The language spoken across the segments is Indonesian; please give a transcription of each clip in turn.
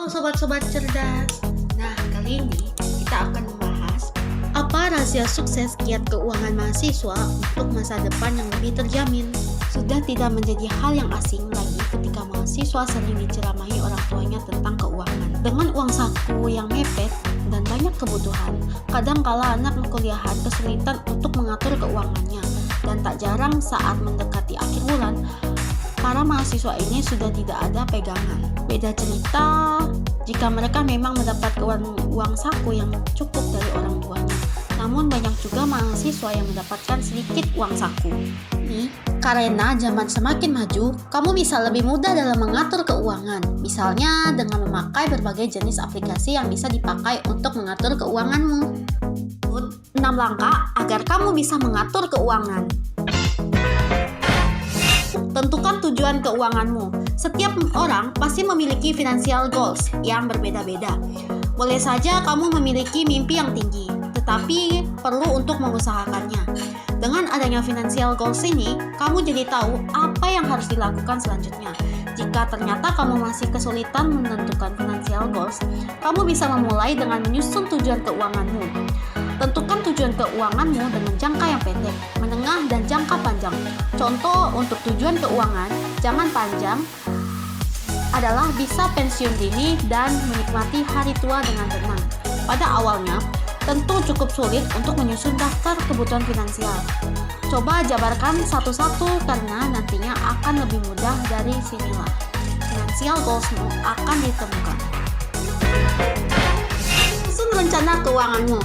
sobat-sobat cerdas. Nah, kali ini kita akan membahas apa rahasia sukses kiat keuangan mahasiswa untuk masa depan yang lebih terjamin. Sudah tidak menjadi hal yang asing lagi ketika mahasiswa sering diceramahi orang tuanya tentang keuangan. Dengan uang saku yang mepet dan banyak kebutuhan, kadangkala anak kuliahan kesulitan untuk mengatur keuangannya. Dan tak jarang saat mendekati akhir bulan, para mahasiswa ini sudah tidak ada pegangan. Beda cerita jika mereka memang mendapat uang saku yang cukup dari orang tuanya. Namun banyak juga mahasiswa yang mendapatkan sedikit uang saku. Ini karena zaman semakin maju, kamu bisa lebih mudah dalam mengatur keuangan. Misalnya dengan memakai berbagai jenis aplikasi yang bisa dipakai untuk mengatur keuanganmu. 6 langkah agar kamu bisa mengatur keuangan. Tentukan tujuan keuanganmu. Setiap orang pasti memiliki financial goals yang berbeda-beda. Boleh saja kamu memiliki mimpi yang tinggi, tetapi perlu untuk mengusahakannya. Dengan adanya financial goals ini, kamu jadi tahu apa yang harus dilakukan selanjutnya. Jika ternyata kamu masih kesulitan menentukan financial goals, kamu bisa memulai dengan menyusun tujuan keuanganmu. Tentukan tujuan keuanganmu dengan jangka yang pendek, menengah, dan jangka panjang. Contoh untuk tujuan keuangan jangka panjang adalah bisa pensiun dini dan menikmati hari tua dengan tenang. Pada awalnya, tentu cukup sulit untuk menyusun daftar kebutuhan finansial. Coba jabarkan satu-satu karena nantinya akan lebih mudah. Dari sinilah financial goalsmu akan ditemukan. Susun rencana keuanganmu.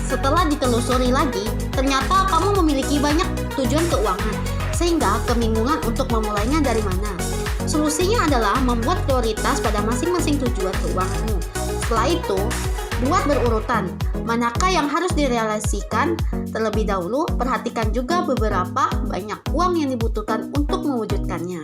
Setelah ditelusuri lagi, ternyata kamu memiliki banyak tujuan keuangan, sehingga kebingungan untuk memulainya dari mana. Solusinya adalah membuat prioritas pada masing-masing tujuan keuanganmu. Setelah itu, buat berurutan, manakah yang harus direalisasikan terlebih dahulu. Perhatikan juga beberapa banyak uang yang dibutuhkan untuk mewujudkannya.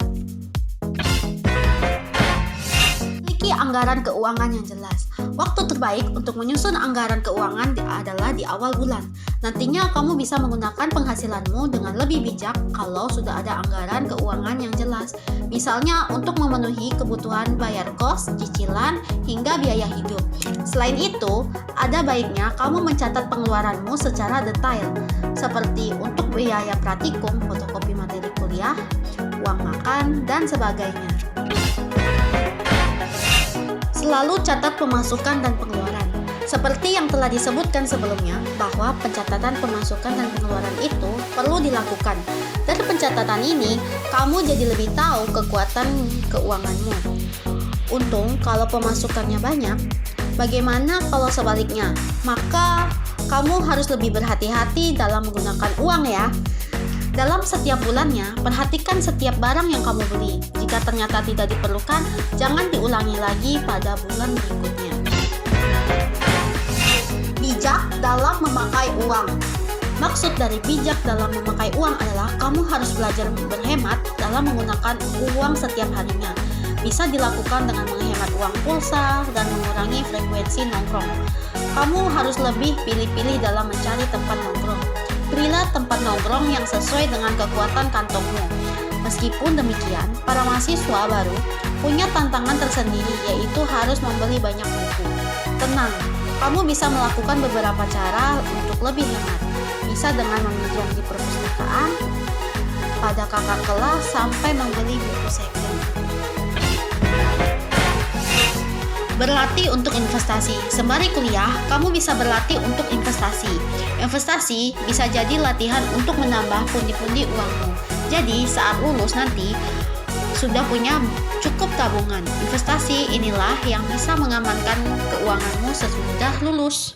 Miliki anggaran keuangan yang jelas. Waktu terbaik untuk menyusun anggaran keuangan adalah di awal bulan. Nantinya kamu bisa menggunakan penghasilanmu dengan lebih bijak kalau sudah ada anggaran keuangan yang jelas. Misalnya untuk memenuhi kebutuhan bayar kos, cicilan, hingga biaya hidup. Selain itu, ada baiknya kamu mencatat pengeluaranmu secara detail, seperti untuk biaya praktikum, fotokopi materi kuliah, uang makan, dan sebagainya. Selalu catat pemasukan dan pengeluaran. Seperti yang telah disebutkan sebelumnya, bahwa pencatatan pemasukan dan pengeluaran itu perlu dilakukan. Dari pencatatan ini, kamu jadi lebih tahu kekuatan keuanganmu. Untung kalau pemasukannya banyak. Bagaimana kalau sebaliknya? Maka kamu harus lebih berhati-hati dalam menggunakan uang ya. Dalam setiap bulannya, perhatikan setiap barang yang kamu beli. Jika ternyata tidak diperlukan, jangan diulangi lagi pada bulan berikutnya. Bijak dalam memakai uang. Maksud dari bijak dalam memakai uang adalah kamu harus belajar berhemat dalam menggunakan uang setiap harinya. Bisa dilakukan dengan menghemat uang pulsa dan mengurangi frekuensi nongkrong. Kamu harus lebih pilih-pilih dalam mencari tempat nongkrong. Berilah tempat nongkrong yang sesuai dengan kekuatan kantongmu. Meskipun demikian, para mahasiswa baru punya tantangan tersendiri, yaitu harus membeli banyak buku. Tenang, kamu bisa melakukan beberapa cara untuk lebih hemat. Bisa dengan meminjam di perpustakaan, pada kakak kelas, sampai membeli buku second. Berlatih untuk investasi. Sembari kuliah, kamu bisa berlatih untuk investasi. Investasi bisa jadi latihan untuk menambah pundi-pundi uangmu. Jadi, saat lulus nanti, sudah punya cukup tabungan. Investasi inilah yang bisa mengamankan keuanganmu sesudah lulus.